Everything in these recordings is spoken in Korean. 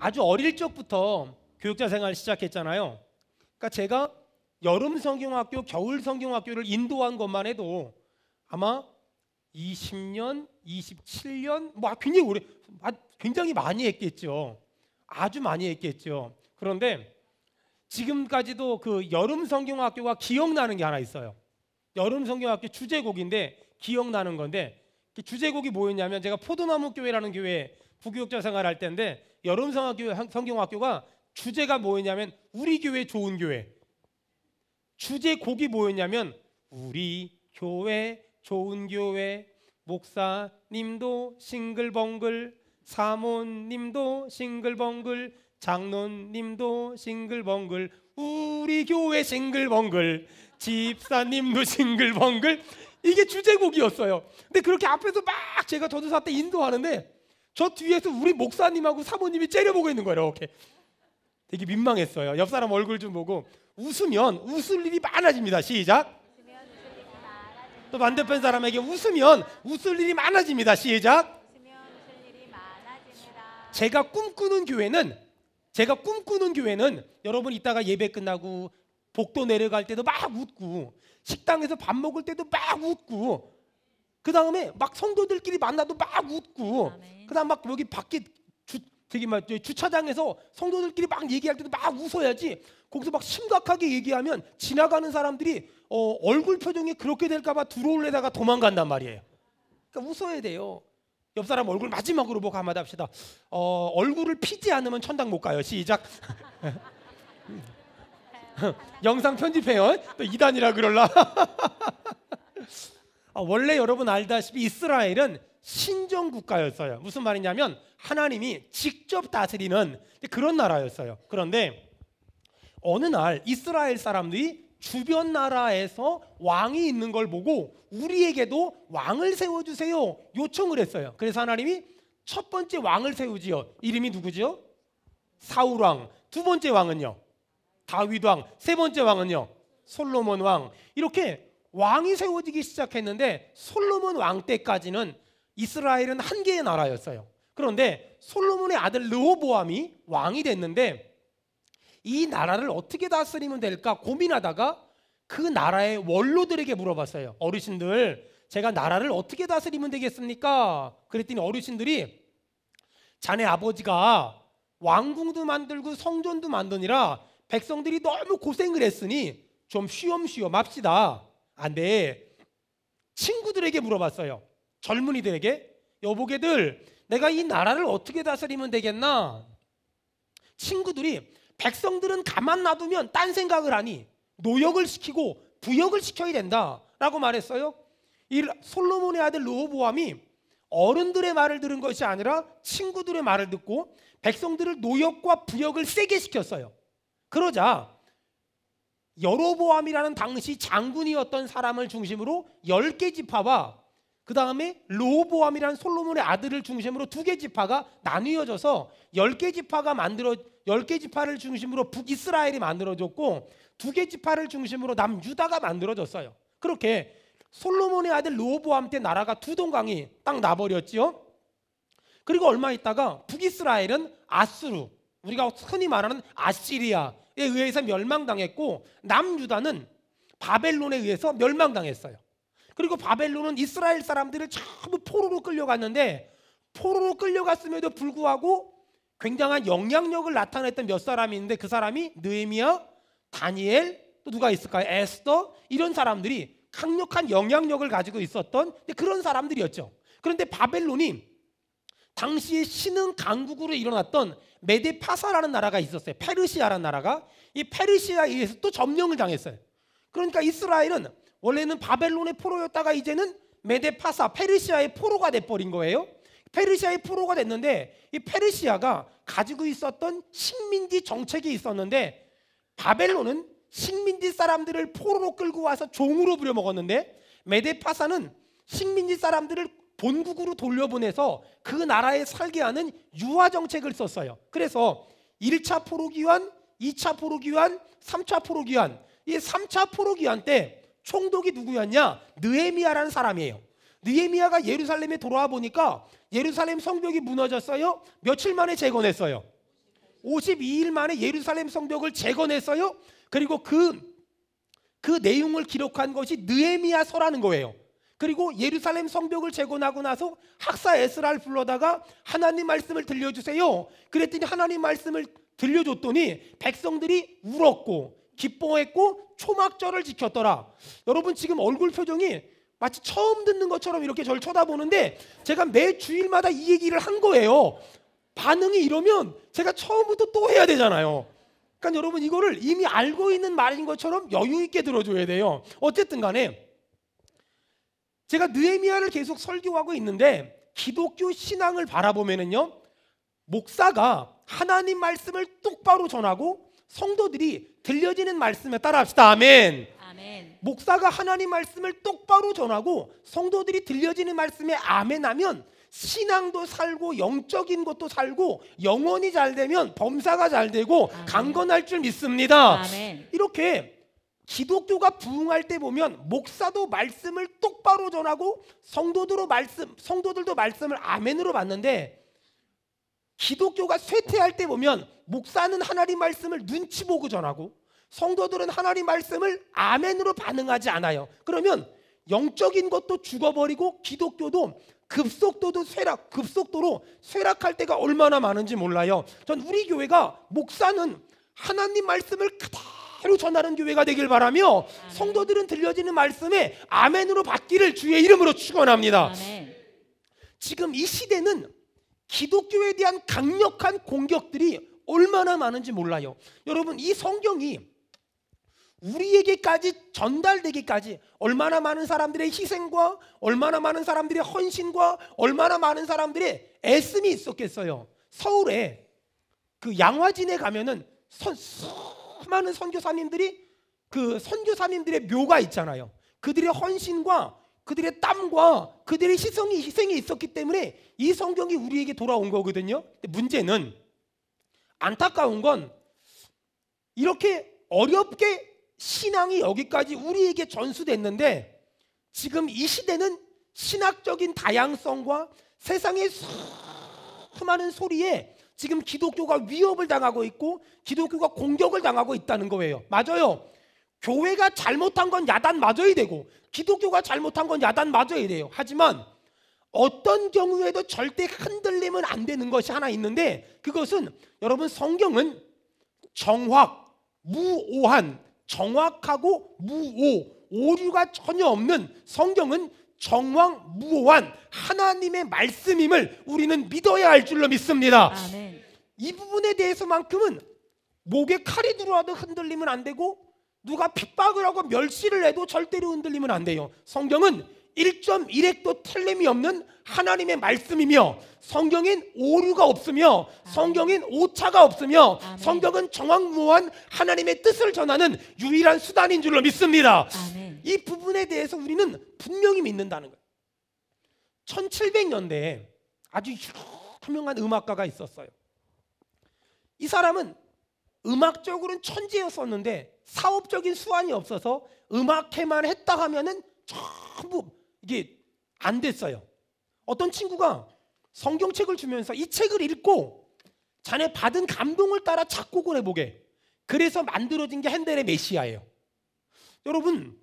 아주 어릴 적부터 교육자 생활을 시작했잖아요. 그러니까 제가 여름 성경학교, 겨울 성경학교를 인도한 것만 해도 아마 20년, 27년 굉장히 많이 했겠죠. 아주 많이 했겠죠. 그런데 지금까지도 그 여름 성경학교가 기억나는 게 하나 있어요. 여름 성경학교 주제곡인데 기억나는 건데, 그 주제곡이 뭐였냐면, 제가 포도나무 교회라는 교회에 부교육자 생활할 때인데 여름 성경학교가 주제가 뭐였냐면 우리 교회 좋은 교회. 주제곡이 뭐였냐면 우리 교회 좋은 교회, 목사님도 싱글벙글, 사모님도 싱글벙글, 장로님도 싱글벙글, 우리 교회 싱글벙글, 집사님도 싱글벙글. 이게 주제곡이었어요. 근데 그렇게 앞에서 막 제가 전도사 때 인도하는데 저 뒤에서 우리 목사님하고 사모님이 째려보고 있는 거예요. 이렇게. 되게 민망했어요. 옆 사람 얼굴 좀 보고 웃으면 웃을 일이 많아집니다. 시작. 또 반대편 사람에게 웃으면 웃을 일이 많아집니다. 시작. 제가 꿈꾸는 교회는 여러분 이따가 예배 끝나고 복도 내려갈 때도 막 웃고, 식당에서 밥 먹을 때도 막 웃고, 그 다음에 막 성도들끼리 만나도 막 웃고, 그다음 막 여기 밖에 주차장에서 성도들끼리 막 얘기할 때도 막 웃어야지. 거기서 막 심각하게 얘기하면 지나가는 사람들이 얼굴 표정이 그렇게 될까봐 들어올래다가 도망간단 말이에요. 그러니까 웃어야 돼요. 옆 사람 얼굴 마지막으로 보고 한마디 합시다. 얼굴을 피지 않으면 천당 못 가요. 시작. 영상 편집해요. 또 2단이라 그럴라. 원래 여러분 알다시피 이스라엘은 신정 국가였어요. 무슨 말이냐면 하나님이 직접 다스리는 그런 나라였어요. 그런데 어느 날 이스라엘 사람들이 주변 나라에서 왕이 있는 걸 보고 우리에게도 왕을 세워주세요 요청을 했어요. 그래서 하나님이 첫 번째 왕을 세우지요. 이름이 누구죠? 사울왕. 두 번째 왕은요? 다윗왕. 세 번째 왕은요? 솔로몬 왕. 이렇게 왕이 세워지기 시작했는데 솔로몬 왕 때까지는 이스라엘은 한 개의 나라였어요. 그런데 솔로몬의 아들 르호보암이 왕이 됐는데 이 나라를 어떻게 다스리면 될까 고민하다가 그 나라의 원로들에게 물어봤어요. 어르신들, 제가 나라를 어떻게 다스리면 되겠습니까? 그랬더니 어르신들이 자네 아버지가 왕궁도 만들고 성전도 만드니라 백성들이 너무 고생을 했으니 좀 쉬엄쉬엄 합시다. 네. 친구들에게 물어봤어요. 젊은이들에게. 여보게들, 내가 이 나라를 어떻게 다스리면 되겠나? 친구들이 백성들은 가만 놔두면 딴 생각을 하니 노역을 시키고 부역을 시켜야 된다라고 말했어요. 이 솔로몬의 아들 르호보암이 어른들의 말을 들은 것이 아니라 친구들의 말을 듣고 백성들을 노역과 부역을 세게 시켰어요. 그러자 여로보암이라는 당시 장군이었던 사람을 중심으로 10개 지파와 그 다음에 르호보암이라는 솔로몬의 아들을 중심으로 2개 지파가 나뉘어져서 10개 지파를 중심으로 북이스라엘이 만들어졌고 2개 지파를 중심으로 남유다가 만들어졌어요. 그렇게 솔로몬의 아들 르호보암 때 나라가 두 동강이 딱 나버렸지요. 그리고 얼마 있다가 북이스라엘은 아수르, 우리가 흔히 말하는 아시리아에 의해서 멸망당했고 남유다는 바벨론에 의해서 멸망당했어요. 그리고 바벨론은 이스라엘 사람들을 전부 포로로 끌려갔는데 포로로 끌려갔음에도 불구하고 굉장한 영향력을 나타냈던 몇 사람이 있는데 그 사람이 느헤미야, 다니엘, 또 누가 있을까요? 에스더, 이런 사람들이 강력한 영향력을 가지고 있었던 그런 사람들이었죠. 그런데 바벨론이 당시에 신흥 강국으로 일어났던 메데파사라는 나라가 있었어요. 페르시아라는 나라가. 이 페르시아에 의해서 또 점령을 당했어요. 그러니까 이스라엘은 원래는 바벨론의 포로였다가 이제는 메데파사, 페르시아의 포로가 돼버린 거예요. 페르시아의 포로가 됐는데 이 페르시아가 가지고 있었던 식민지 정책이 있었는데 바벨론은 식민지 사람들을 포로로 끌고 와서 종으로 부려먹었는데 메데파사는 식민지 사람들을 본국으로 돌려보내서 그 나라에 살게 하는 유화 정책을 썼어요. 그래서 1차 포로기환, 2차 포로기환, 3차 포로기환. 이 3차 포로기환 때 총독이 누구였냐? 느헤미야라는 사람이에요. 느헤미야가 예루살렘에 돌아와 보니까 예루살렘 성벽이 무너졌어요. 며칠 만에 재건했어요. 52일 만에 예루살렘 성벽을 재건했어요. 그리고 그 내용을 기록한 것이 느헤미야서라는 거예요. 그리고 예루살렘 성벽을 재건하고 나서 학사 에스라를 불러다가 하나님 말씀을 들려주세요. 그랬더니 하나님 말씀을 들려줬더니 백성들이 울었고 기뻐했고 초막절을 지켰더라. 여러분 지금 얼굴 표정이 마치 처음 듣는 것처럼 이렇게 저를 쳐다보는데 제가 매 주일마다 이 얘기를 한 거예요. 반응이 이러면 제가 처음부터 또 해야 되잖아요. 그러니까 여러분 이거를 이미 알고 있는 말인 것처럼 여유 있게 들어줘야 돼요. 어쨌든 간에 제가 느헤미야를 계속 설교하고 있는데 기독교 신앙을 바라보면은요, 목사가 하나님 말씀을 똑바로 전하고 성도들이 들려지는 말씀에 따라합시다. 아멘. 아멘. 목사가 하나님 말씀을 똑바로 전하고 성도들이 들려지는 말씀에 아멘하면 신앙도 살고 영적인 것도 살고 영혼이 잘 되면 범사가 잘 되고 아멘. 강건할 줄 믿습니다. 아멘. 이렇게 기독교가 부흥할 때 보면 목사도 말씀을 똑바로 전하고 성도들도 말씀을 아멘으로 받는데, 기독교가 쇠퇴할 때 보면 목사는 하나님 말씀을 눈치 보고 전하고 성도들은 하나님 말씀을 아멘으로 반응하지 않아요. 그러면 영적인 것도 죽어버리고 기독교도 급속도로 쇠락할 때가 얼마나 많은지 몰라요. 전 우리 교회가 목사는 하나님 말씀을 그대로 전하는 교회가 되길 바라며 성도들은 들려지는 말씀에 아멘으로 받기를 주의 이름으로 축원합니다. 아멘. 지금 이 시대는 기독교에 대한 강력한 공격들이 얼마나 많은지 몰라요. 여러분 이 성경이 우리에게까지 전달되기까지 얼마나 많은 사람들의 희생과 얼마나 많은 사람들의 헌신과 얼마나 많은 사람들의 애씀이 있었겠어요. 서울에 그 양화진에 가면은 수많은 선교사님들이 그 선교사님들의 묘가 있잖아요. 그들의 헌신과 그들의 땀과 그들의 희생이 있었기 때문에 이 성경이 우리에게 돌아온 거거든요. 근데 문제는 안타까운 건 이렇게 어렵게 신앙이 여기까지 우리에게 전수됐는데 지금 이 시대는 신학적인 다양성과 세상의 수많은 소리에 지금 기독교가 위협을 당하고 있고 기독교가 공격을 당하고 있다는 거예요. 맞아요. 교회가 잘못한 건 야단 맞아야 되고 기독교가 잘못한 건 야단 맞아야 돼요. 하지만 어떤 경우에도 절대 흔들리면 안 되는 것이 하나 있는데, 그것은 여러분 성경은 무오한, 정확하고 오류가 전혀 없는 성경은 정확무오한 하나님의 말씀임을 우리는 믿어야 할 줄로 믿습니다. 아멘. 이 부분에 대해서만큼은 목에 칼이 들어와도 흔들리면 안 되고 누가 핍박을 하고 멸시를 해도 절대로 흔들리면 안 돼요. 성경은 1.1획도 틀림이 없는 하나님의 말씀이며 성경엔 오류가 없으며 성경엔 오차가 없으며 아멘. 성경은 정확무오한 하나님의 뜻을 전하는 유일한 수단인 줄로 믿습니다. 아멘. 이 부분에 대해서 우리는 분명히 믿는다는 거예요. 1700년대에 아주 유명한 음악가가 있었어요. 이 사람은 음악적으로는 천재였었는데 사업적인 수완이 없어서 음악회만 했다 하면은 전부 이게 안 됐어요. 어떤 친구가 성경책을 주면서 이 책을 읽고 자네 받은 감동을 따라 작곡을 해보게, 그래서 만들어진 게 핸델의 메시아예요. 여러분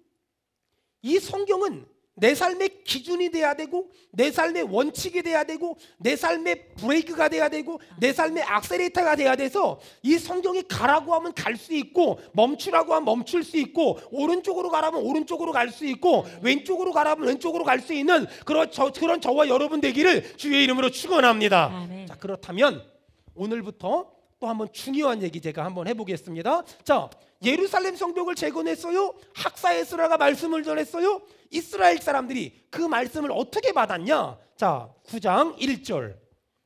이 성경은 내 삶의 기준이 돼야 되고 내 삶의 원칙이 돼야 되고 내 삶의 브레이크가 돼야 되고 내 삶의 악셀레이터가 돼야 돼서 이 성경이 가라고 하면 갈 수 있고 멈추라고 하면 멈출 수 있고 오른쪽으로 가라면 오른쪽으로 갈 수 있고 왼쪽으로 가라면 왼쪽으로 갈 수 있는 그런 저와 여러분 되기를 주의 이름으로 축원합니다. 아멘. 자, 그렇다면 오늘부터 또 한번 중요한 얘기 제가 한번 해보겠습니다. 자, 예루살렘 성벽을 재건했어요. 학사 에스라가 말씀을 전했어요. 이스라엘 사람들이 그 말씀을 어떻게 받았냐? 자, 9장 1절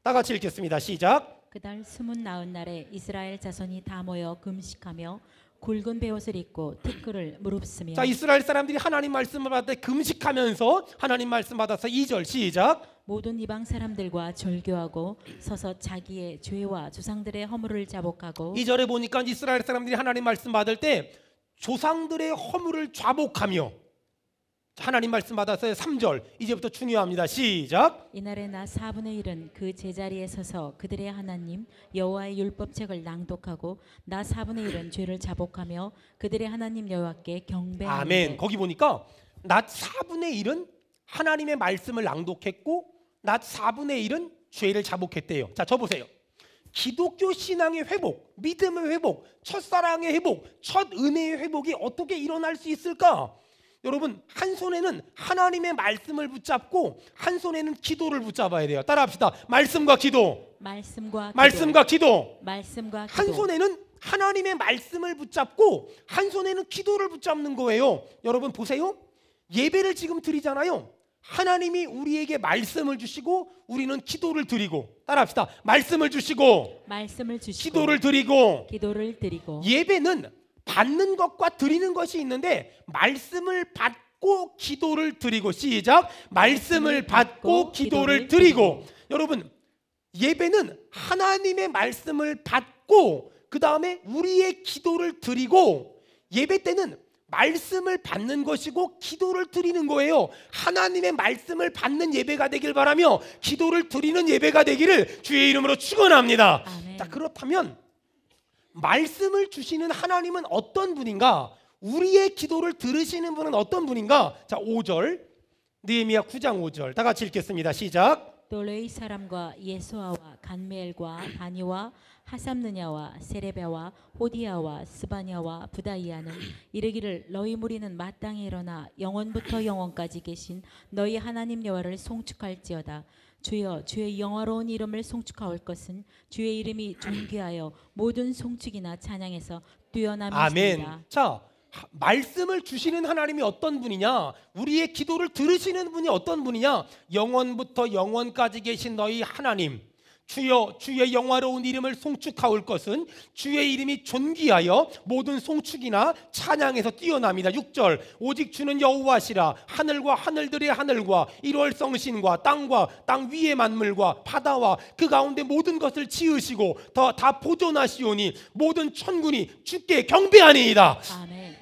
다 같이 읽겠습니다. 시작. 그달 스문 나은 날에 이스라엘 자손이 다 모여 금식하며 굵은 베옷을 입고 티끌을 무릅쓰며. 자, 이스라엘 사람들이 하나님 말씀을 받을 때 금식하면서 하나님 말씀 받아서 2절 시작. 모든 이방 사람들과 절교하고 서서 자기의 죄와 조상들의 허물을 자복하고. 2절에 보니까 이스라엘 사람들이 하나님 말씀 받을 때 조상들의 허물을 자복하며 하나님 말씀 받았어요. 3절 이제부터 중요합니다. 시작. 이날에 나 4분의 1은 그 제자리에 서서 그들의 하나님 여호와의 율법책을 낭독하고 나 4분의 1은 죄를 자복하며 그들의 하나님 여호와께 경배하는데. 아멘. 거기 보니까 낮 4분의 1은 하나님의 말씀을 낭독했고 낮 4분의 1은 죄를 자복했대요. 자, 저 보세요. 기독교 신앙의 회복, 믿음의 회복, 첫사랑의 회복, 첫 은혜의 회복이 어떻게 일어날 수 있을까? 여러분, 한 손에는 하나님의 말씀을 붙잡고 한 손에는 기도를 붙잡아야 돼요. 따라합시다. 말씀과 기도. 말씀과 기도. 한 손에는 하나님의 말씀을 붙잡고 한 손에는 기도를 붙잡는 거예요. 여러분 보세요. 예배를 지금 드리잖아요. 하나님이 우리에게 말씀을 주시고 우리는 기도를 드리고. 따라합시다. 말씀을 주시고 기도를 드리고. 예배는 받는 것과 드리는 것이 있는데 말씀을 받고 기도를 드리고. 시작. 말씀을 받고 기도를 드리고. 여러분, 예배는 하나님의 말씀을 받고 그 다음에 우리의 기도를 드리고, 예배 때는 말씀을 받는 것이고 기도를 드리는 거예요. 하나님의 말씀을 받는 예배가 되길 바라며 기도를 드리는 예배가 되기를 주의 이름으로 축원합니다. 아멘. 자, 그렇다면 말씀을 주시는 하나님은 어떤 분인가? 우리의 기도를 들으시는 분은 어떤 분인가? 자, 5절 느헤미야 9장 5절 다 같이 읽겠습니다. 시작. 또 레위 사람과 예수아와 간메엘과 바니와 하삼느냐와 세레베와 호디야와 스바냐와 부다이아는 이르기를 너희 무리는 마땅히 일어나 영원부터 영원까지 계신 너희 하나님 여호와를 송축할지어다. 주여, 주의 영화로운 이름을 송축하올 것은 주의 이름이 존귀하여 모든 송축이나 찬양에서 뛰어남이십니다. 아멘. 자, 말씀을 주시는 하나님이 어떤 분이냐? 우리의 기도를 들으시는 분이 어떤 분이냐? 영원부터 영원까지 계신 너희 하나님, 주여, 주의 영화로운 이름을 송축하올 것은 주의 이름이 존귀하여 모든 송축이나 찬양에서 뛰어납니다. 6절 오직 주는 여호와시라. 하늘과 하늘들의 하늘과 일월성신과 땅과 땅 위의 만물과 바다와 그 가운데 모든 것을 지으시고 다 보존하시오니 모든 천군이 주께 경배하니이다. 아멘.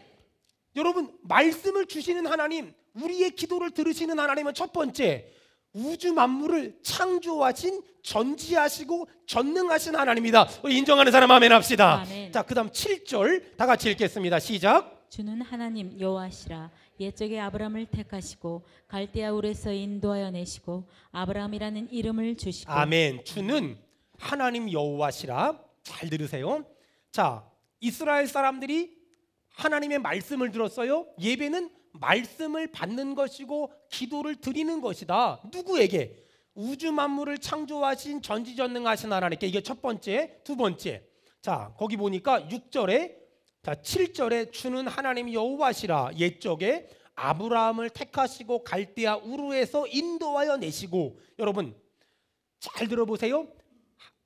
여러분, 말씀을 주시는 하나님, 우리의 기도를 들으시는 하나님은 첫 번째 우주 만물을 창조하신 전지하시고 전능하신 하나님이다. 우리 인정하는 사람 아멘 합시다. 아멘. 자, 그다음 7절 다 같이 읽겠습니다. 시작. 주는 하나님 여호와시라. 옛적에 아브라함을 택하시고 갈대아 우르에서 인도하여 내시고 아브라함이라는 이름을 주시고. 아멘. 주는 하나님 여호와시라. 잘 들으세요. 자, 이스라엘 사람들이 하나님의 말씀을 들었어요. 예배는 말씀을 받는 것이고 기도를 드리는 것이다. 누구에게? 우주 만물을 창조하신 전지전능하신 하나님께. 이게 첫 번째. 두 번째, 자, 거기 보니까 6절에, 자, 7절에 주는 하나님 여호와시라. 옛적에 아브라함을 택하시고 갈대아 우르에서 인도하여 내시고. 여러분 잘 들어보세요.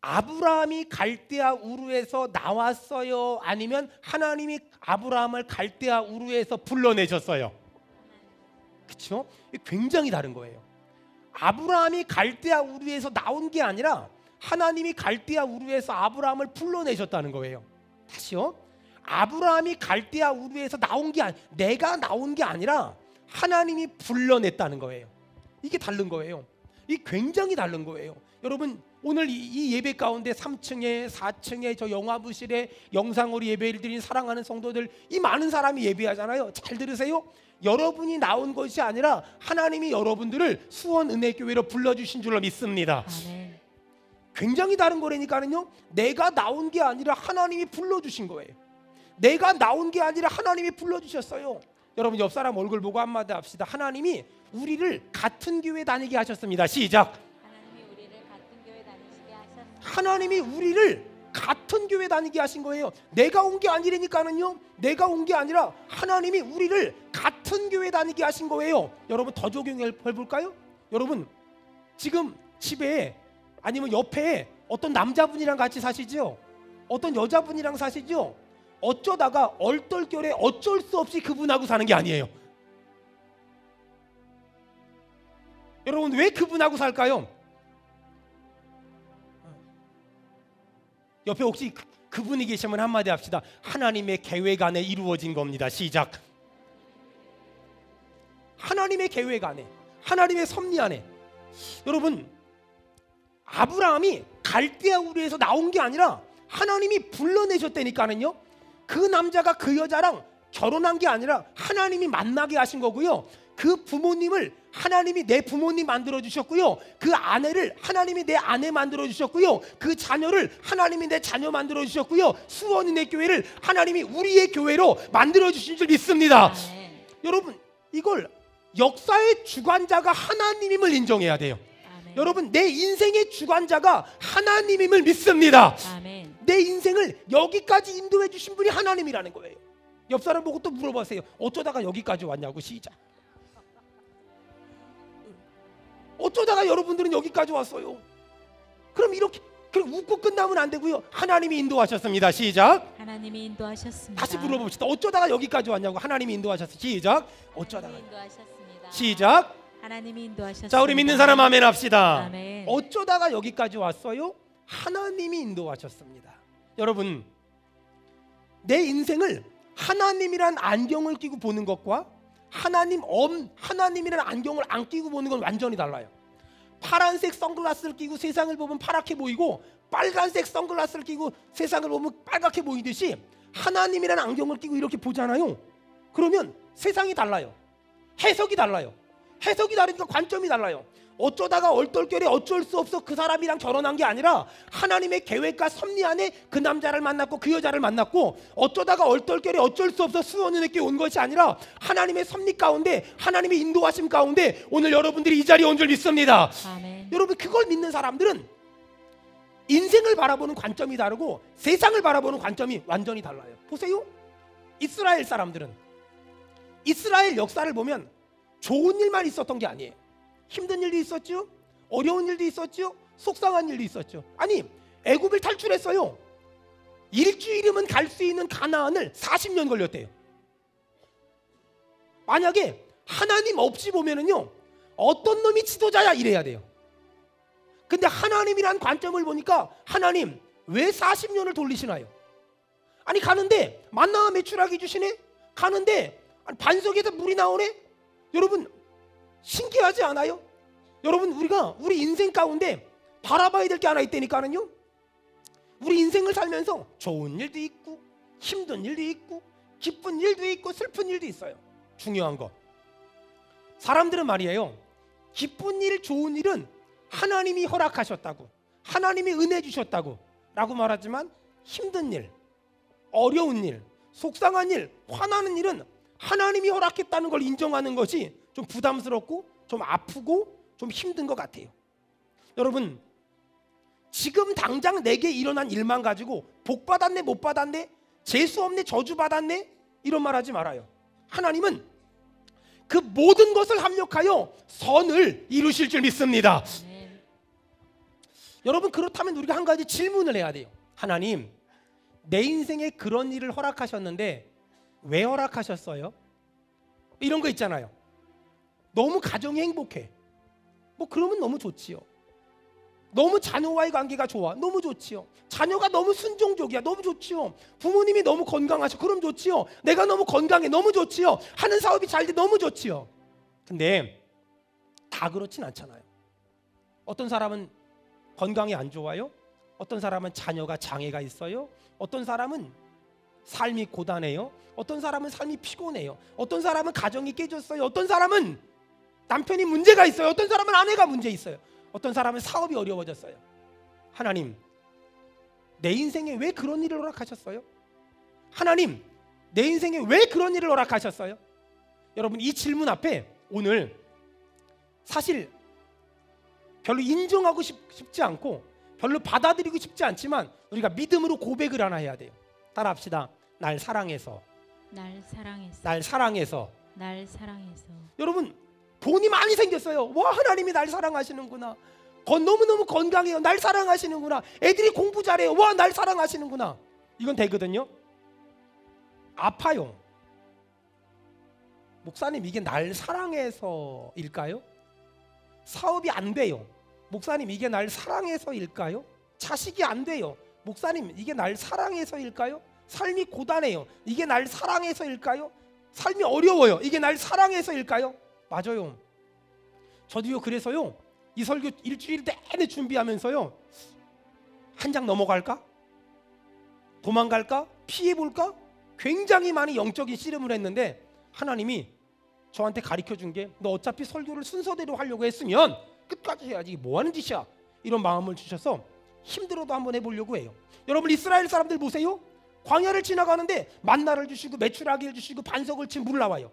아브라함이 갈대아 우르에서 나왔어요? 아니면 하나님이 아브라함을 갈대아 우르에서 불러내셨어요? 그렇죠? 굉장히 다른 거예요. 아브라함이 갈대아 우르에서 나온 게 아니라 하나님이 갈대아 우르에서 아브라함을 불러내셨다는 거예요. 다시요. 아브라함이 갈대아 우르에서 나온 게 내가 나온 게 아니라 하나님이 불러냈다는 거예요. 이게 다른 거예요. 이 굉장히 다른 거예요. 여러분, 오늘 이 예배 가운데 3층에 4층에 저 영화부실에 영상으로 예배를 드린 사랑하는 성도들, 이 많은 사람이 예배하잖아요. 잘 들으세요. 여러분이 나온 것이 아니라 하나님이 여러분들을 수원은혜교회로 불러주신 줄로 믿습니다. 아멘. 굉장히 다른 거라니까요. 내가 나온 게 아니라 하나님이 불러주신 거예요. 내가 나온 게 아니라 하나님이 불러주셨어요. 여러분 옆 사람 얼굴 보고 한마디 합시다. 하나님이 우리를 같은 교회 다니게 하셨습니다. 시작. 하나님이 우리를 같은 교회 다니게 하신 거예요. 내가 온 게 아니라니까는요. 내가 온 게 아니라 하나님이 우리를 같은 교회 다니게 하신 거예요. 여러분 더 적용해 볼까요? 여러분 지금 집에 아니면 옆에 어떤 남자분이랑 같이 사시죠? 어떤 여자분이랑 사시죠? 어쩌다가 얼떨결에 어쩔 수 없이 그분하고 사는 게 아니에요. 여러분 왜 그분하고 살까요? 옆에 혹시 그분이 계시면 한마디 합시다. 하나님의 계획 안에 이루어진 겁니다. 시작. 하나님의 계획 안에, 하나님의 섭리 안에. 여러분, 아브라함이 갈대아 우르에서 나온 게 아니라 하나님이 불러내셨다니까는요. 그 남자가 그 여자랑 결혼한 게 아니라 하나님이 만나게 하신 거고요. 그 부모님을 하나님이 내 부모님 만들어 주셨고요. 그 아내를 하나님이 내 아내 만들어 주셨고요. 그 자녀를 하나님이 내 자녀 만들어 주셨고요. 수원인의 교회를 하나님이 우리의 교회로 만들어 주신 줄 믿습니다. 아멘. 여러분, 이걸 역사의 주관자가 하나님임을 인정해야 돼요. 아멘. 여러분, 내 인생의 주관자가 하나님임을 믿습니다. 아멘. 내 인생을 여기까지 인도해 주신 분이 하나님이라는 거예요. 옆 사람 보고 또 물어보세요. 어쩌다가 여기까지 왔냐고. 시작. 어쩌다가 여러분들은 여기까지 왔어요? 그럼 이렇게 그럼 웃고 끝나면 안 되고요. 하나님이 인도하셨습니다. 시작. 하나님이 인도하셨습니다. 다시 물어봅시다. 어쩌다가 여기까지 왔냐고. 하나님이 인도하셨어요. 시작. 어쩌다가. 하나님이 인도하셨습니다. 시작. 하나님이 인도하셨습니다. 자, 우리 믿는 사람 아멘 합시다. 아멘. 어쩌다가 여기까지 왔어요? 하나님이 인도하셨습니다. 여러분, 내 인생을 하나님이란 안경을 끼고 보는 것과 하나님이라는 안경을 안 끼고 보는 건 완전히 달라요. 파란색 선글라스를 끼고 세상을 보면 파랗게 보이고, 빨간색 선글라스를 끼고 세상을 보면 빨갛게 보이듯이 하나님이라는 안경을 끼고 이렇게 보잖아요. 그러면 세상이 달라요. 해석이 달라요. 해석이 다르니까 관점이 달라요. 어쩌다가 얼떨결에 어쩔 수 없어 그 사람이랑 결혼한 게 아니라 하나님의 계획과 섭리 안에 그 남자를 만났고 그 여자를 만났고, 어쩌다가 얼떨결에 어쩔 수 없어 수원은혜교회 온 것이 아니라 하나님의 섭리 가운데, 하나님의 인도하심 가운데 오늘 여러분들이 이 자리에 온 줄 믿습니다. 아멘. 여러분, 그걸 믿는 사람들은 인생을 바라보는 관점이 다르고 세상을 바라보는 관점이 완전히 달라요. 보세요. 이스라엘 사람들은 이스라엘 역사를 보면 좋은 일만 있었던 게 아니에요. 힘든 일도 있었죠. 어려운 일도 있었죠. 속상한 일도 있었죠. 아니, 애굽을 탈출했어요. 일주일이면 갈 수 있는 가나안을 40년 걸렸대요. 만약에 하나님 없이 보면은요, 어떤 놈이 지도자야 이래야 돼요. 근데 하나님이란 관점을 보니까, 하나님 왜 40년을 돌리시나요? 아니, 가는데 만나와 메추라기 주시네. 가는데 반석에서 물이 나오네. 여러분, 신기하지 않아요? 여러분, 우리 인생 가운데 바라봐야 될 게 하나 있다니까는요. 우리 인생을 살면서 좋은 일도 있고 힘든 일도 있고 기쁜 일도 있고 슬픈 일도 있어요. 중요한 거, 사람들은 말이에요, 기쁜 일, 좋은 일은 하나님이 허락하셨다고, 하나님이 은혜 주셨다고 라고 말하지만, 힘든 일, 어려운 일, 속상한 일, 화나는 일은 하나님이 허락했다는 걸 인정하는 것이 좀 부담스럽고 좀 아프고 좀 힘든 것 같아요. 여러분, 지금 당장 내게 일어난 일만 가지고 복 받았네 못 받았네, 재수 없네 저주 받았네 이런 말 하지 말아요. 하나님은 그 모든 것을 합력하여 선을 이루실 줄 믿습니다. 아멘. 여러분, 그렇다면 우리가 한 가지 질문을 해야 돼요. 하나님, 내 인생에 그런 일을 허락하셨는데 왜 허락하셨어요? 이런 거 있잖아요. 너무 가정이 행복해. 뭐 그러면 너무 좋지요. 너무 자녀와의 관계가 좋아. 너무 좋지요. 자녀가 너무 순종적이야. 너무 좋지요. 부모님이 너무 건강하셔. 그럼 좋지요. 내가 너무 건강해. 너무 좋지요. 하는 사업이 잘 돼. 너무 좋지요. 근데 다 그렇진 않잖아요. 어떤 사람은 건강이 안 좋아요. 어떤 사람은 자녀가 장애가 있어요. 어떤 사람은 삶이 고단해요. 어떤 사람은 삶이 피곤해요. 어떤 사람은 가정이 깨졌어요. 어떤 사람은 남편이 문제가 있어요. 어떤 사람은 아내가 문제 있어요. 어떤 사람은 사업이 어려워졌어요. 하나님, 내 인생에 왜 그런 일을 허락하셨어요? 하나님, 내 인생에 왜 그런 일을 허락하셨어요? 여러분, 이 질문 앞에 오늘 사실 별로 인정하고 싶지 않고 별로 받아들이고 싶지 않지만 우리가 믿음으로 고백을 하나 해야 돼요. 따라합시다. 날 사랑해서, 날 사랑해서, 날 사랑해서. 날 사랑해서. 여러분, 돈이 많이 생겼어요. 와, 하나님이 날 사랑하시는구나. 너무너무 건강해요. 날 사랑하시는구나. 애들이 공부 잘해요. 와, 날 사랑하시는구나. 이건 되거든요. 아파요. 목사님, 이게 날 사랑해서일까요? 사업이 안 돼요. 목사님, 이게 날 사랑해서일까요? 자식이 안 돼요. 목사님, 이게 날 사랑해서일까요? 삶이 고단해요. 이게 날 사랑해서일까요? 삶이 어려워요. 이게 날 사랑해서일까요? 맞아요. 저도요. 그래서요. 이 설교 일주일 내내 준비하면서요. 한 장 넘어갈까? 도망갈까? 피해볼까? 굉장히 많이 영적인 씨름을 했는데 하나님이 저한테 가르쳐준 게 너 어차피 설교를 순서대로 하려고 했으면 끝까지 해야지. 뭐 하는 짓이야? 이런 마음을 주셔서 힘들어도 한번 해보려고 해요. 여러분 이스라엘 사람들 보세요. 광야를 지나가는데 만나를 주시고 메추라기를 주시고 반석을 친 물을 나와요.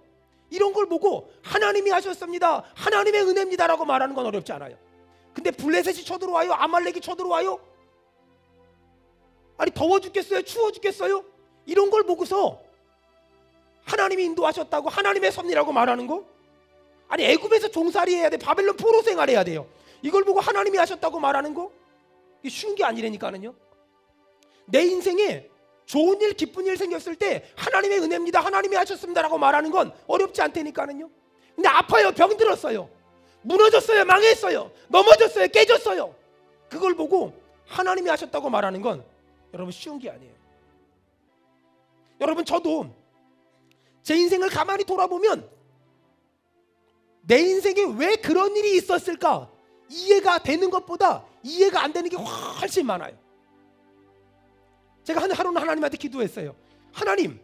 이런 걸 보고 하나님이 하셨습니다. 하나님의 은혜입니다라고 말하는 건 어렵지 않아요. 근데 블레셋이 쳐들어와요. 아말렉이 쳐들어와요. 아니 더워 죽겠어요? 추워 죽겠어요? 이런 걸 보고서 하나님이 인도하셨다고 하나님의 섭리라고 말하는 거? 아니 애굽에서 종살이 해야 돼. 바벨론 포로 생활해야 돼요. 이걸 보고 하나님이 하셨다고 말하는 거? 이게 쉬운 게 아니라니까는요. 내 인생에 좋은 일 기쁜 일 생겼을 때 하나님의 은혜입니다. 하나님이 하셨습니다라고 말하는 건 어렵지 않다니까는요. 근데 아파요. 병들었어요. 무너졌어요. 망했어요. 넘어졌어요. 깨졌어요. 그걸 보고 하나님이 하셨다고 말하는 건 여러분 쉬운 게 아니에요. 여러분 저도 제 인생을 가만히 돌아보면 내 인생에 왜 그런 일이 있었을까 이해가 되는 것보다 이해가 안 되는 게 훨씬 많아요. 제가 하루는 하나님한테 기도했어요. 하나님,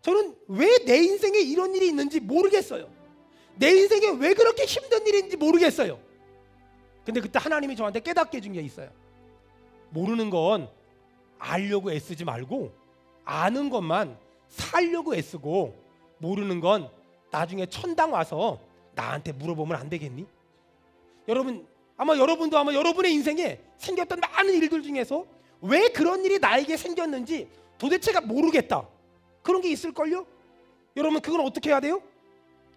저는 왜 내 인생에 이런 일이 있는지 모르겠어요. 내 인생에 왜 그렇게 힘든 일인지 모르겠어요. 근데 그때 하나님이 저한테 깨닫게 해준 게 있어요. 모르는 건 알려고 애쓰지 말고 아는 것만 살려고 애쓰고 모르는 건 나중에 천당 와서 나한테 물어보면 안 되겠니? 여러분 아마 여러분도 여러분의 인생에 생겼던 많은 일들 중에서 왜 그런 일이 나에게 생겼는지 도대체가 모르겠다. 그런 게 있을걸요? 여러분 그건 어떻게 해야 돼요?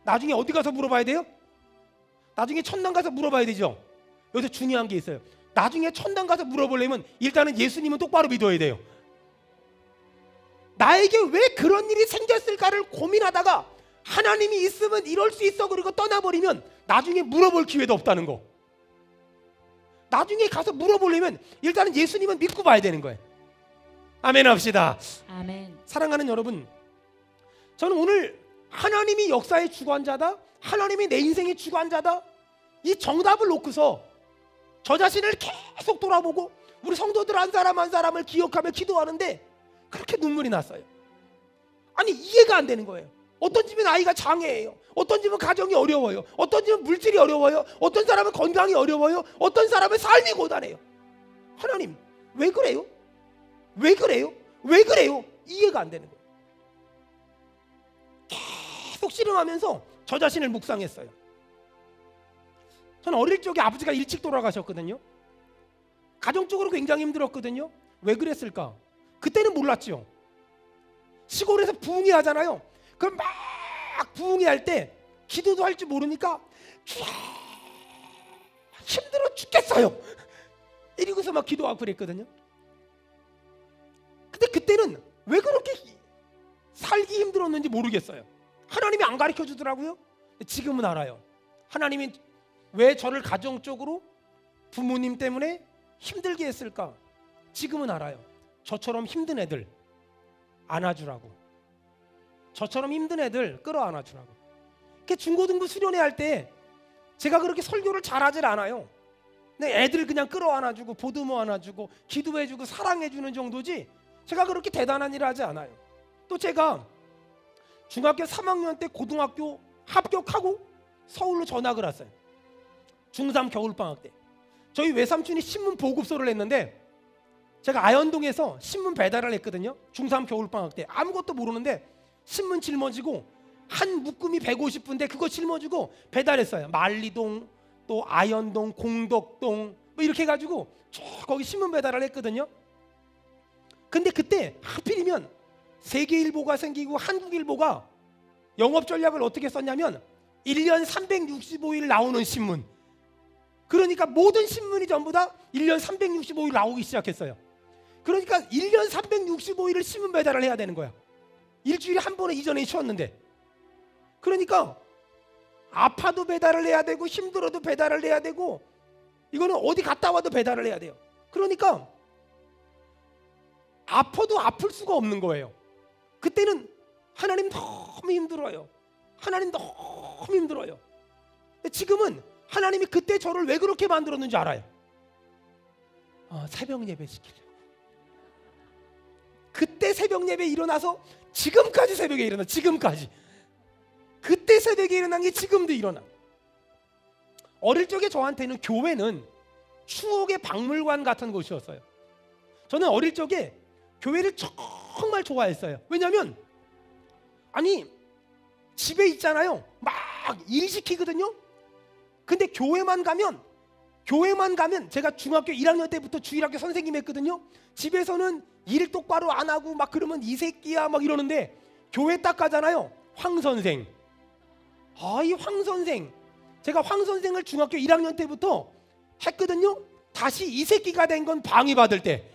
나중에 어디 가서 물어봐야 돼요? 나중에 천당 가서 물어봐야 되죠. 여기서 중요한 게 있어요. 나중에 천당 가서 물어보려면 일단은 예수님은 똑바로 믿어야 돼요. 나에게 왜 그런 일이 생겼을까를 고민하다가 하나님이 있으면 이럴 수 있어 그리고 떠나버리면 나중에 물어볼 기회도 없다는 거. 나중에 가서 물어보려면 일단은 예수님은 믿고 봐야 되는 거예요. 아멘 합시다. 아멘. 사랑하는 여러분, 저는 오늘 하나님이 역사의 주관자다, 하나님이 내 인생의 주관자다, 이 정답을 놓고서 저 자신을 계속 돌아보고 우리 성도들 한 사람 한 사람을 기억하며 기도하는데 그렇게 눈물이 났어요. 아니 이해가 안 되는 거예요. 어떤 집은 아이가 장애예요. 어떤 집은 가정이 어려워요. 어떤 집은 물질이 어려워요. 어떤 사람은 건강이 어려워요. 어떤 사람은 삶이 고단해요. 하나님 왜 그래요? 왜 그래요? 왜 그래요? 이해가 안 되는 거예요. 계속 씨름하면서 저 자신을 묵상했어요. 저는 어릴 적에 아버지가 일찍 돌아가셨거든요. 가정적으로 굉장히 힘들었거든요. 왜 그랬을까? 그때는 몰랐죠. 시골에서 부흥회 하잖아요. 그럼 막 부흥회 할 때 기도도 할 줄 모르니까 힘들어 죽겠어요. 이러고서 막 기도하고 그랬거든요. 근데 그때는 왜 그렇게 살기 힘들었는지 모르겠어요. 하나님이 안 가르쳐 주더라고요. 지금은 알아요. 하나님이 왜 저를 가정적으로 부모님 때문에 힘들게 했을까? 지금은 알아요. 저처럼 힘든 애들 안아주라고. 저처럼 힘든 애들 끌어안아주라고. 중고등부 수련회 할 때 제가 그렇게 설교를 잘하질 않아요. 근데 애들 그냥 끌어안아주고 보듬어 안아주고 기도해주고 사랑해주는 정도지 제가 그렇게 대단한 일을 하지 않아요. 또 제가 중학교 3학년 때 고등학교 합격하고 서울로 전학을 왔어요. 중3 겨울방학 때 저희 외삼촌이 신문 보급소를 했는데 제가 아현동에서 신문 배달을 했거든요. 중3 겨울방학 때 아무것도 모르는데 신문 짊어지고 한 묶음이 150분인데 그거 짊어지고 배달했어요. 만리동 또 아현동 공덕동 뭐 이렇게 해가지고 쭉 거기 신문 배달을 했거든요. 근데 그때 하필이면 세계일보가 생기고 한국일보가 영업 전략을 어떻게 썼냐면 1년 365일 나오는 신문. 그러니까 모든 신문이 전부 다 1년 365일 나오기 시작했어요. 그러니까 1년 365일을 신문 배달을 해야 되는 거야. 일주일에 한 번은 이전에 쉬었는데. 그러니까 아파도 배달을 해야 되고 힘들어도 배달을 해야 되고 이거는 어디 갔다 와도 배달을 해야 돼요. 그러니까 아파도 아플 수가 없는 거예요. 그때는 하나님 너무 힘들어요. 하나님 너무 힘들어요. 근데 지금은 하나님이 그때 저를 왜 그렇게 만들었는지 알아요. 새벽 예배 시키려고. 그때 새벽 예배 일어나서 지금까지 새벽에 일어나. 지금까지. 그때 새벽에 일어난 게 지금도 일어나. 어릴 적에 저한테는 교회는 추억의 박물관 같은 곳이었어요. 저는 어릴 적에 교회를 정말 좋아했어요. 왜냐하면 아니 집에 있잖아요. 막 일 시키거든요. 근데 교회만 가면 제가 중학교 1학년 때부터 주일학교 선생님 했거든요. 집에서는 일 똑바로 안 하고 막 그러면 이 새끼야 막 이러는데 교회 딱 가잖아요. 황 선생. 이 황 선생. 제가 황 선생을 중학교 1학년 때부터 했거든요. 다시 이 새끼가 된 건 방위 받을 때.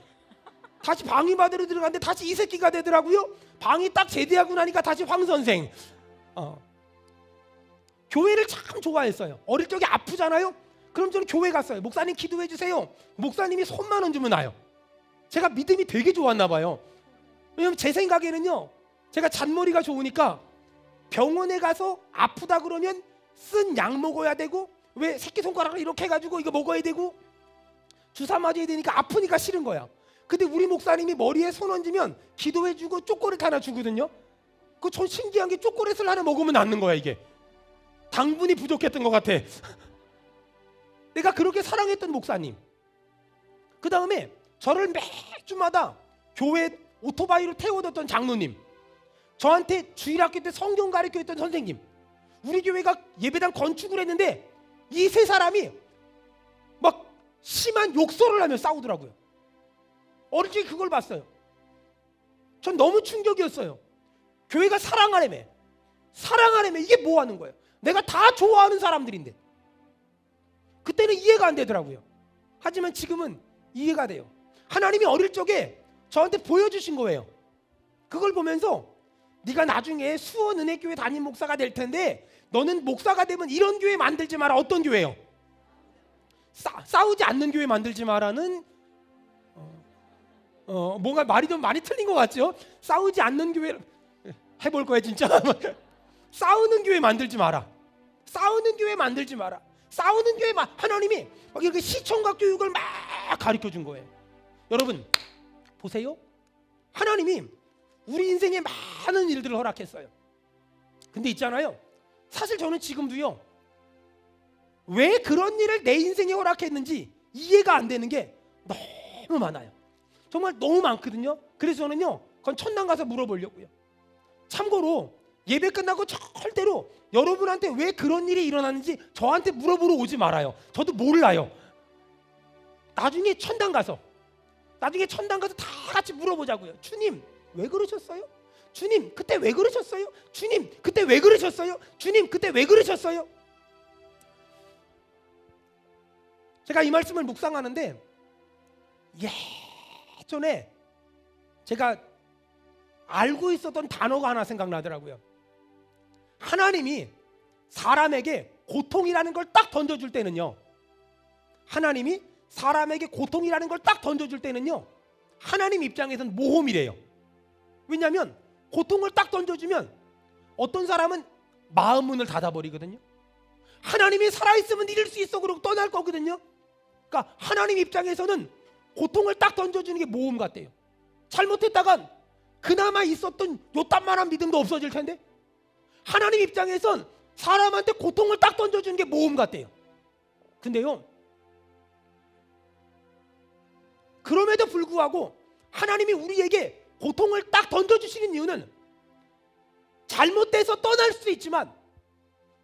다시 방위 받으러 들어갔는데 다시 이 새끼가 되더라고요. 방위 딱 제대하고 나니까 다시 황 선생. 교회를 참 좋아했어요. 어릴 적에 아프잖아요. 그럼 저는 교회 갔어요. 목사님 기도해 주세요. 목사님이 손만 얹으면 나요. 제가 믿음이 되게 좋았나 봐요. 왜냐면 제 생각에는요, 제가 잔머리가 좋으니까 병원에 가서 아프다 그러면 쓴 약 먹어야 되고, 왜 새끼손가락을 이렇게 해가지고 이거 먹어야 되고 주사 맞아야 되니까 아프니까 싫은 거야. 근데 우리 목사님이 머리에 손 얹으면 기도해주고 초콜릿 하나 주거든요. 그 전 신기한 게 초콜릿을 하나 먹으면 낫는 거야. 이게 당분이 부족했던 것 같아. 내가 그렇게 사랑했던 목사님. 그 다음에 저를 매주마다 교회 오토바이로 태워뒀던 장로님, 저한테 주일학교 때 성경 가르쳐줬던 선생님, 우리 교회가 예배당 건축을 했는데 이 세 사람이 막 심한 욕설을 하며 싸우더라고요. 어릴 적에 그걸 봤어요. 전 너무 충격이었어요. 교회가 사랑하라며 이게 뭐 하는 거예요? 내가 다 좋아하는 사람들인데. 그때는 이해가 안 되더라고요. 하지만 지금은 이해가 돼요. 하나님이 어릴 적에 저한테 보여주신 거예요. 그걸 보면서 네가 나중에 수원 은혜교회 담임 목사가 될 텐데 너는 목사가 되면 이런 교회 만들지 마라. 어떤 교회요? 싸우지 않는 교회 만들지 마라는 뭔가 말이 좀 많이 틀린 것 같죠? 싸우지 않는 교회 해볼 거야 진짜. 싸우는 교회 만들지 마라. 싸우는 교회 만들지 마라. 싸우는 교회 하나님이 막 이렇게 시청각 교육을 막 가르쳐 준 거예요. 여러분 보세요. 하나님이 우리 인생에 많은 일들을 허락했어요. 근데 있잖아요. 사실 저는 지금도요, 왜 그런 일을 내 인생에 허락했는지 이해가 안 되는 게 너무 많아요. 정말 너무 많거든요. 그래서 저는요, 그건 천당 가서 물어보려고요. 참고로 예배 끝나고 절대로 여러분한테 왜 그런 일이 일어났는지 저한테 물어보러 오지 말아요. 저도 몰라요. 나중에 천당 가서 다 같이 물어보자고요. 주님 왜 그러셨어요? 주님 그때 왜 그러셨어요? 주님 그때 왜 그러셨어요? 주님 그때 왜 그러셨어요? 제가 이 말씀을 묵상하는데 예전에 제가 알고 있었던 단어가 하나 생각나더라고요. 하나님이 사람에게 고통이라는 걸 딱 던져줄 때는요, 하나님이 사람에게 고통이라는 걸 딱 던져줄 때는요, 하나님 입장에서는 모험이래요. 왜냐하면 고통을 딱 던져주면 어떤 사람은 마음 문을 닫아버리거든요. 하나님이 살아있으면 이럴 수 있어 그러고 떠날 거거든요. 그러니까 하나님 입장에서는 고통을 딱 던져주는 게 모험 같대요. 잘못했다간 그나마 있었던 요딴만한 믿음도 없어질 텐데, 하나님 입장에선 사람한테 고통을 딱 던져주는 게 모험 같대요. 근데요, 그럼에도 불구하고 하나님이 우리에게 고통을 딱 던져주시는 이유는, 잘못돼서 떠날 수도 있지만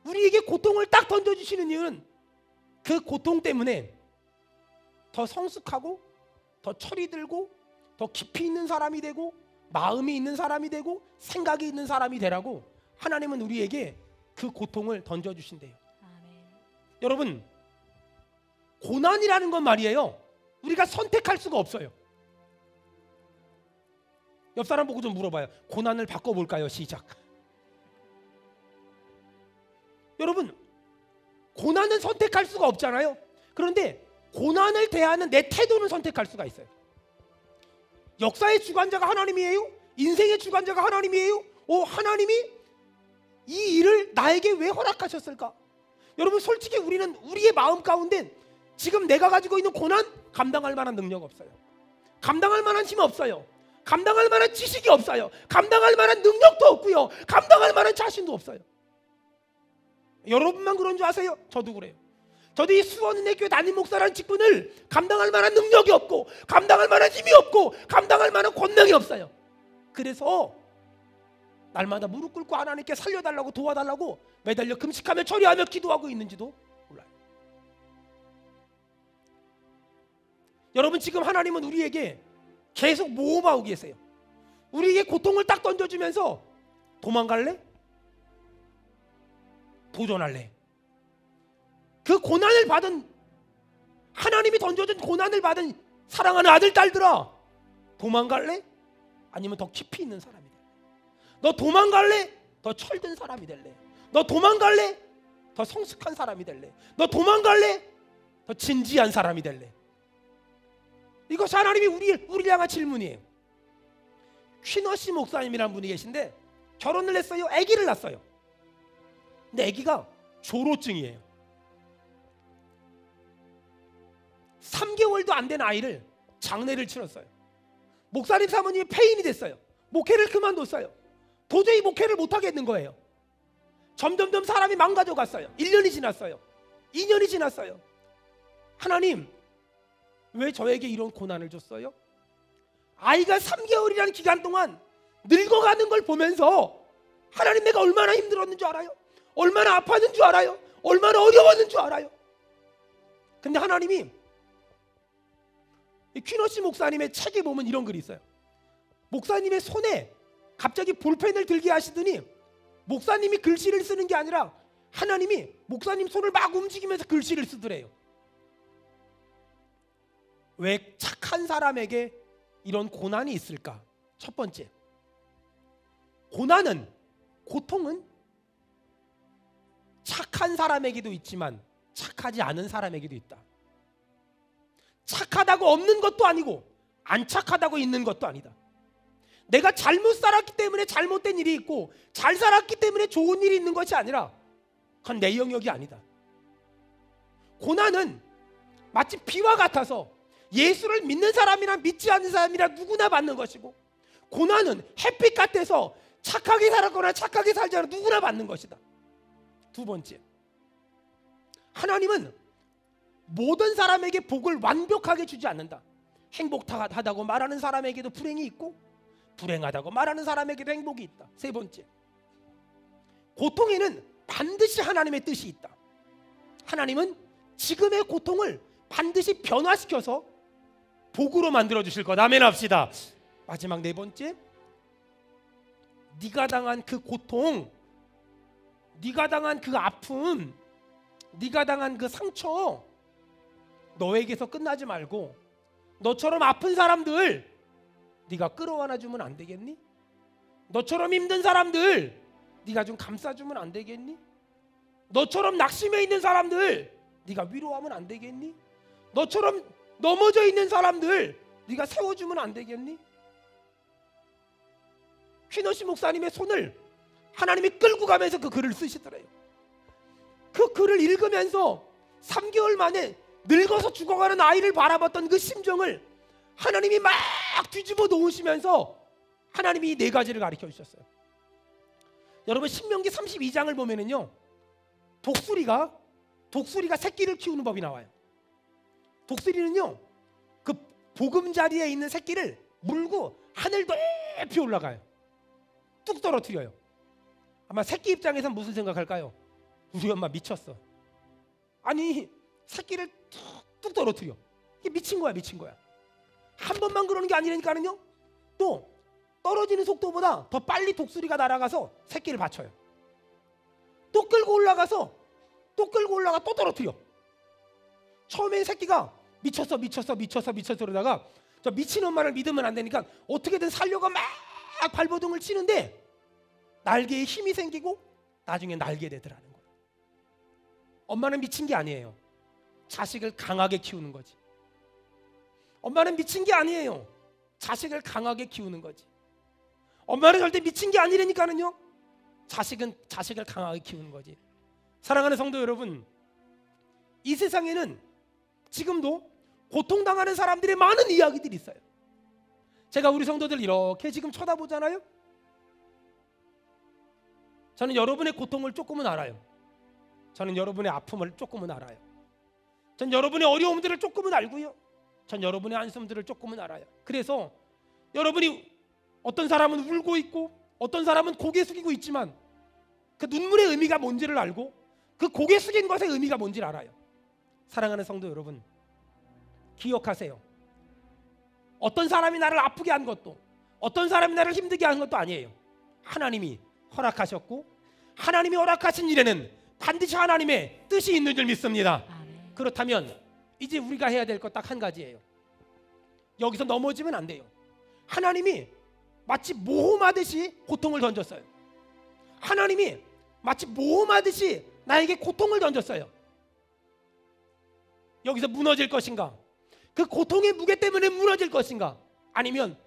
우리에게 고통을 딱 던져주시는 이유는 그 고통 때문에 더 성숙하고 더 철이 들고 더 깊이 있는 사람이 되고 마음이 있는 사람이 되고 생각이 있는 사람이 되라고 하나님은 우리에게 그 고통을 던져주신대요. 아멘. 여러분, 고난이라는 건 말이에요, 우리가 선택할 수가 없어요. 옆 사람 보고 좀 물어봐요. 고난을 바꿔볼까요? 시작. 여러분, 고난은 선택할 수가 없잖아요. 그런데 고난을 대하는 내 태도는 선택할 수가 있어요. 역사의 주관자가 하나님이에요? 인생의 주관자가 하나님이에요? 하나님이 이 일을 나에게 왜 허락하셨을까? 여러분 솔직히 우리는 우리의 마음 가운데 지금 내가 가지고 있는 고난 감당할 만한 능력 없어요. 감당할 만한 힘 없어요. 감당할 만한 지식이 없어요. 감당할 만한 능력도 없고요. 감당할 만한 자신도 없어요. 여러분만 그런 줄 아세요? 저도 그래요. 저도 이 수원은혜교회 담임 목사라는 직분을 감당할 만한 능력이 없고 감당할 만한 힘이 없고 감당할 만한 권능이 없어요. 그래서 날마다 무릎 꿇고 하나님께 살려달라고 도와달라고 매달려 금식하며 처리하며 기도하고 있는지도 몰라요. 여러분 지금 하나님은 우리에게 계속 모험하고 계세요. 우리에게 고통을 딱 던져주면서 도망갈래? 도전할래? 그 고난을 받은 하나님이 던져준 고난을 받은 사랑하는 아들 딸들아, 도망갈래? 아니면 더 깊이 있는 사람이 될래? 너 도망갈래? 더 철든 사람이 될래? 너 도망갈래? 더 성숙한 사람이 될래? 너 도망갈래? 더 진지한 사람이 될래? 이것이 하나님이 우리를 향한 질문이에요. 퀴너시 목사님이라는 분이 계신데 결혼을 했어요. 아기를 낳았어요. 근데 아기가 조로증이에요. 3개월도 안 된 아이를 장례를 치렀어요. 목사님 사모님이 폐인이 됐어요. 목회를 그만뒀어요. 도저히 목회를 못하겠는 거예요. 점점점 사람이 망가져 갔어요. 1년이 지났어요. 2년이 지났어요. 하나님, 왜 저에게 이런 고난을 줬어요? 아이가 3개월이라는 기간 동안 늙어가는 걸 보면서 하나님, 내가 얼마나 힘들었는 줄 알아요? 얼마나 아팠는 줄 알아요? 얼마나 어려웠는 줄 알아요? 근데 하나님이 퀴너시 목사님의 책에 보면 이런 글이 있어요. 목사님의 손에 갑자기 볼펜을 들게 하시더니 목사님이 글씨를 쓰는 게 아니라 하나님이 목사님 손을 막 움직이면서 글씨를 쓰더래요. 왜 착한 사람에게 이런 고난이 있을까? 첫 번째, 고통은 착한 사람에게도 있지만 착하지 않은 사람에게도 있다. 착하다고 없는 것도 아니고 안 착하다고 있는 것도 아니다. 내가 잘못 살았기 때문에 잘못된 일이 있고 잘 살았기 때문에 좋은 일이 있는 것이 아니라 그건 내 영역이 아니다. 고난은 마치 비와 같아서 예수를 믿는 사람이나 믿지 않는 사람이나 누구나 받는 것이고, 고난은 햇빛 같아서 착하게 살았거나 착하게 살지 않아 누구나 받는 것이다. 두 번째, 하나님은 모든 사람에게 복을 완벽하게 주지 않는다. 행복하다고 말하는 사람에게도 불행이 있고 불행하다고 말하는 사람에게도 행복이 있다. 세 번째, 고통에는 반드시 하나님의 뜻이 있다. 하나님은 지금의 고통을 반드시 변화시켜서 복으로 만들어 주실 것. 아멘 합시다. 마지막 네 번째, 네가 당한 그 고통, 네가 당한 그 아픔, 네가 당한 그 상처 너에게서 끝나지 말고 너처럼 아픈 사람들 네가 끌어안아 주면 안 되겠니? 너처럼 힘든 사람들 네가 좀 감싸주면 안 되겠니? 너처럼 낙심해 있는 사람들 네가 위로하면 안 되겠니? 너처럼 넘어져 있는 사람들 네가 세워주면 안 되겠니? 퀴너시 목사님의 손을 하나님이 끌고 가면서 그 글을 쓰시더래요. 그 글을 읽으면서 3개월 만에 늙어서 죽어가는 아이를 바라봤던 그 심정을 하나님이 막 뒤집어 놓으시면서 하나님이 이 네 가지를 가르쳐 주셨어요. 여러분 신명기 32장을 보면은요, 독수리가 새끼를 키우는 법이 나와요. 독수리는요, 그 보금자리에 있는 새끼를 물고 하늘 높이 올라가요. 뚝 떨어뜨려요. 아마 새끼 입장에선 무슨 생각할까요? 우리 엄마 미쳤어. 아니 새끼를 뚝 떨어뜨려. 이게 미친 거야. 한 번만 그러는 게 아니라니까는요, 또 떨어지는 속도보다 더 빨리 독수리가 날아가서 새끼를 받쳐요. 또 끌고 올라가 또 떨어뜨려. 처음엔 새끼가 미쳤어 그러다가 저 미친 엄마를 믿으면 안 되니까 어떻게든 살려가 막 발버둥을 치는데 날개에 힘이 생기고 나중에 날게 되더라는 거예요. 엄마는 미친 게 아니에요. 자식을 강하게 키우는 거지. 엄마는 미친 게 아니에요. 자식을 강하게 키우는 거지. 엄마는 절대 미친 게 아니라니까는요. 자식을 강하게 키우는 거지. 사랑하는 성도 여러분, 이 세상에는 지금도 고통당하는 사람들의 많은 이야기들이 있어요. 제가 우리 성도들 이렇게 지금 쳐다보잖아요. 저는 여러분의 고통을 조금은 알아요. 저는 여러분의 아픔을 조금은 알아요. 전 여러분의 어려움들을 조금은 알고요. 전 여러분의 한숨들을 조금은 알아요. 그래서 여러분이 어떤 사람은 울고 있고 어떤 사람은 고개 숙이고 있지만 그 눈물의 의미가 뭔지를 알고 그 고개 숙인 것의 의미가 뭔지를 알아요. 사랑하는 성도 여러분, 기억하세요. 어떤 사람이 나를 아프게 한 것도 어떤 사람이 나를 힘들게 한 것도 아니에요. 하나님이 허락하셨고 하나님이 허락하신 일에는 반드시 하나님의 뜻이 있는 줄 믿습니다. 아멘. 그렇다면 이제 우리가 해야 될 것 딱 한 가지예요. 여기서 넘어지면 안 돼요. 하나님이 마치 모험하듯이 고통을 던졌어요. 하나님이 마치 모험하듯이 나에게 고통을 던졌어요. 여기서 무너질 것인가? 그 고통의 무게 때문에 무너질 것인가? 아니면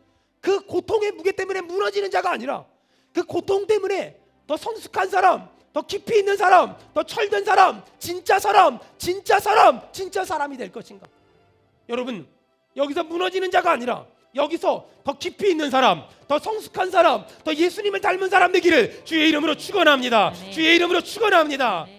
그 고통의 무게 때문에 무너지는 자가 아니라 그 고통 때문에 더 성숙한 사람, 더 깊이 있는 사람, 더 철든 사람, 진짜 사람, 진짜 사람, 진짜 사람이 될 것인가? 여러분, 여기서 무너지는 자가 아니라 여기서 더 깊이 있는 사람, 더 성숙한 사람, 더 예수님을 닮은 사람 되기를 주의 이름으로 축원합니다. 아멘. 주의 이름으로 축원합니다. 아멘.